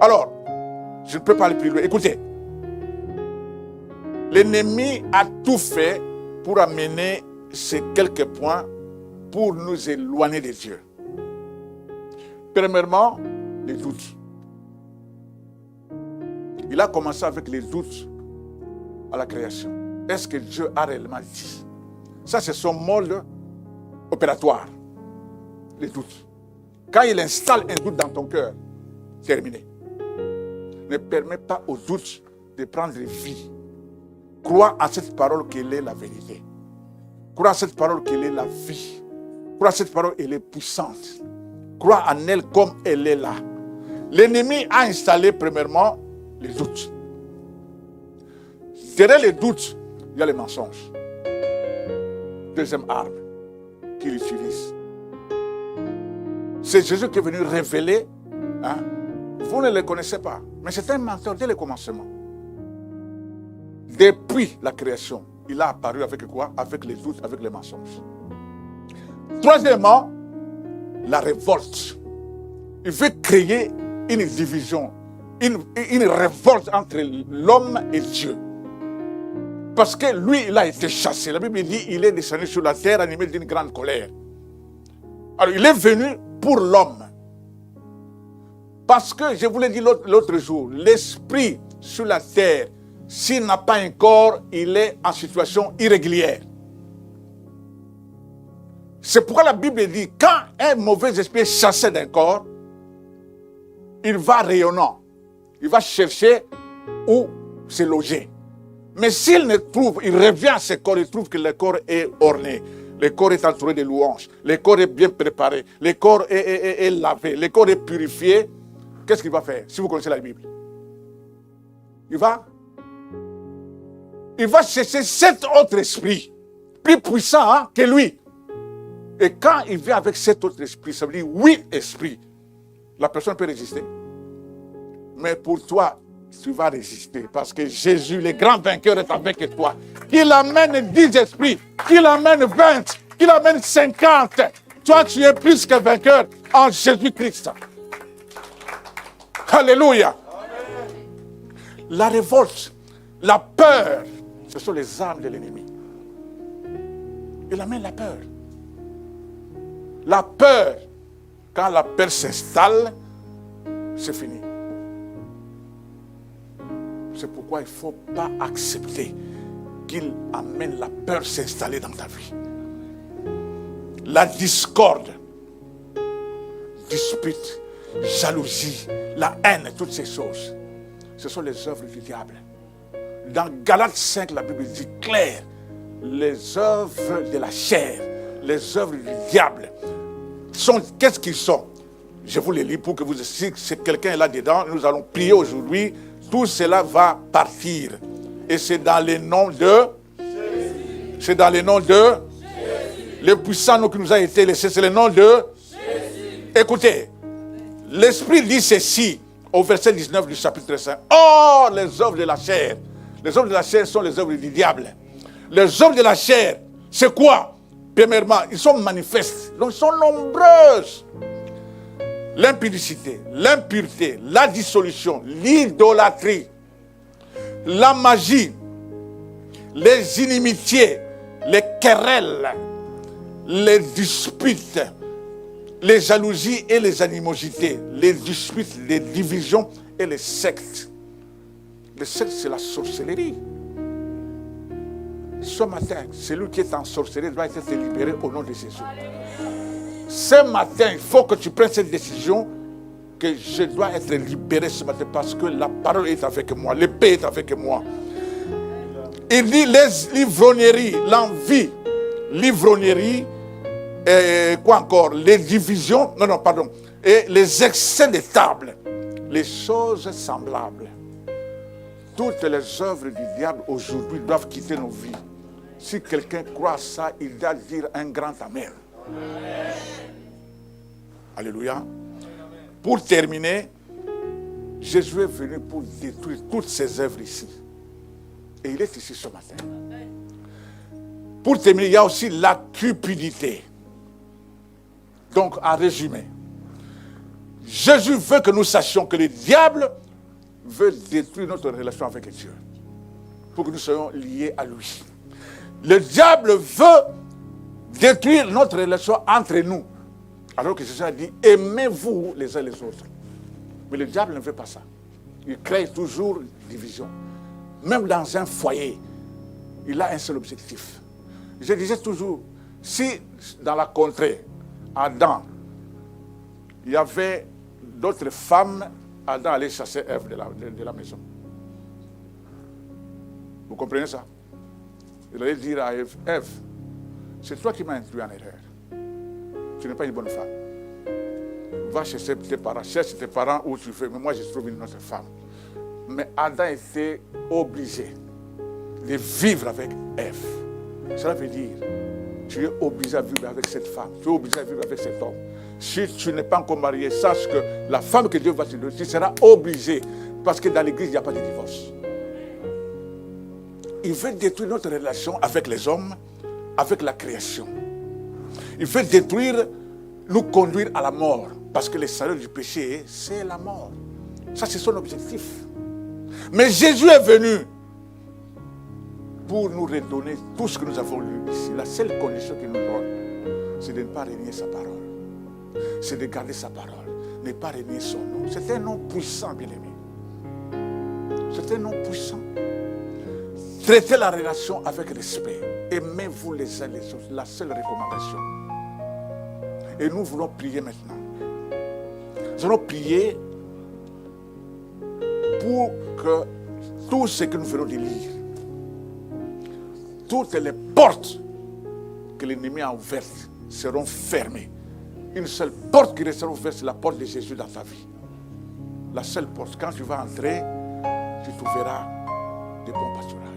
Alors, je ne peux pas aller plus loin. Écoutez, l'ennemi a tout fait pour amener ces quelques points pour nous éloigner de Dieu. Premièrement, les doutes. Il a commencé avec les doutes à la création. Est-ce que Dieu a réellement dit? Ça, c'est son mode opératoire. Les doutes. Quand il installe un doute dans ton cœur, terminé. Ne permets pas aux doutes de prendre vie. Crois à cette parole qu'elle est la vérité. Crois à cette parole qu'elle est la vie. Crois à cette parole qu'elle est puissante. Crois en elle comme elle est là. L'ennemi a installé premièrement les doutes. Derrière les doutes, il y a les mensonges. Deuxième arme qu'il utilise. C'est Jésus qui est venu révéler. Hein? Vous ne le connaissez pas. Mais c'est un menteur dès le commencement. Depuis la création, il a apparu avec quoi? Avec les doutes, avec les mensonges. Troisièmement, la révolte. Il veut créer une division, une révolte entre l'homme et Dieu. Parce que lui, il a été chassé. La Bible dit qu'il est descendu sur la terre animé d'une grande colère. Alors, il est venu pour l'homme. Parce que, je vous l'ai dit l'autre jour, l'esprit sur la terre, s'il n'a pas un corps, il est en situation irrégulière. C'est pourquoi la Bible dit, quand un mauvais esprit est chassé d'un corps, il va rayonnant. Il va chercher où se loger. Mais s'il ne trouve, il revient à ce corps, il trouve que le corps est orné. Le corps est entouré de louanges. Le corps est bien préparé. Le corps est lavé. Le corps est purifié. Qu'est-ce qu'il va faire? Si vous connaissez la Bible. Il va chercher cet autre esprit, plus puissant que lui. Et quand il vient avec cet autre esprit, ça veut dire 8 esprits. La personne peut résister. Mais pour toi, tu vas résister. Parce que Jésus, le grand vainqueur, est avec toi. Qu'il amène 10 esprits, qu'il amène 20, qu'il amène 50. Toi, tu es plus que vainqueur en Jésus-Christ. Alléluia. Amen. La révolte, la peur, ce sont les armes de l'ennemi. Il amène la peur. La peur, quand la peur s'installe, c'est fini. C'est pourquoi il ne faut pas accepter qu'il amène la peur s'installer dans ta vie. La discorde, dispute, jalousie, la haine, toutes ces choses, ce sont les œuvres du diable. Dans Galates 5, la Bible dit clair, les œuvres de la chair, les œuvres du diable, qu'est-ce qu'ils sont? Je vous les lis pour que vous si quelqu'un est là-dedans, nous allons prier aujourd'hui, tout cela va partir. Et c'est dans le nom de Jésus. C'est dans le nom de Jésus. Le puissant nom qui nous a été laissé, c'est le nom de Jésus. Écoutez, l'Esprit dit ceci au verset 19 du chapitre 5. Oh, les œuvres de la chair. Les œuvres de la chair sont les œuvres du diable. Les œuvres de la chair, c'est quoi? Premièrement, ils sont manifestes. Donc, ils sont nombreuses. L'impudicité, l'impureté, la dissolution, l'idolâtrie, la magie, les inimitiés, les querelles, les disputes, les jalousies et les animosités, les disputes, les divisions et les sectes. Les sectes, c'est la sorcellerie. Ce matin, celui qui est en sorcellerie doit être libéré au nom de Jésus. Ce matin, il faut que tu prennes cette décision que je dois être libéré ce matin parce que la parole est avec moi, l'épée est avec moi. Il dit l'ivrognerie, l'envie, l'ivrognerie, et quoi encore, les divisions, et les excès de table, les choses semblables. Toutes les œuvres du diable aujourd'hui doivent quitter nos vies. Si quelqu'un croit ça, il doit dire un grand amen. Alléluia. Pour terminer, Jésus est venu pour détruire toutes ses œuvres ici. Et il est ici ce matin. Pour terminer, il y a aussi la cupidité. Donc, en résumé, Jésus veut que nous sachions que le diable veut détruire notre relation avec Dieu. Pour que nous soyons liés à lui. Le diable veut détruire notre relation entre nous. Alors que Jésus a dit, aimez-vous les uns les autres. Mais le diable ne veut pas ça. Il crée toujours division. Même dans un foyer, il a un seul objectif. Je disais toujours, si dans la contrée, Adam, il y avait d'autres femmes, Adam allait chasser Ève de la maison. Vous comprenez ça? Il allait dire à Ève, Ève, c'est toi qui m'as induit en erreur. Tu n'es pas une bonne femme. Va chercher tes parents, cherche tes parents où tu veux, mais moi je trouve une autre femme. Mais Adam était obligé de vivre avec Ève. Cela veut dire, tu es obligé à vivre avec cette femme, tu es obligé à vivre avec cet homme. Si tu n'es pas encore marié, sache que la femme que Dieu va te donner, tu seras obligé, parce que dans l'église, il n'y a pas de divorce. Il veut détruire notre relation avec les hommes, avec la création. Il veut détruire, nous conduire à la mort, parce que le salaire du péché, c'est la mort. Ça, c'est son objectif. Mais Jésus est venu pour nous redonner tout ce que nous avons lu ici. La seule condition qu'il nous donne, c'est de ne pas renier sa parole. C'est de garder sa parole, ne pas renier son nom. C'est un nom puissant, bien-aimé. C'est un nom puissant. Traitez la relation avec respect. Aimez-vous les uns les autres. La seule recommandation. Et nous voulons prier maintenant. Nous allons prier pour que tout ce que nous venons de lire, toutes les portes que l'ennemi a ouvertes seront fermées. Une seule porte qui restera ouverte, c'est la porte de Jésus dans ta vie. La seule porte. Quand tu vas entrer, tu trouveras de bons pâturages.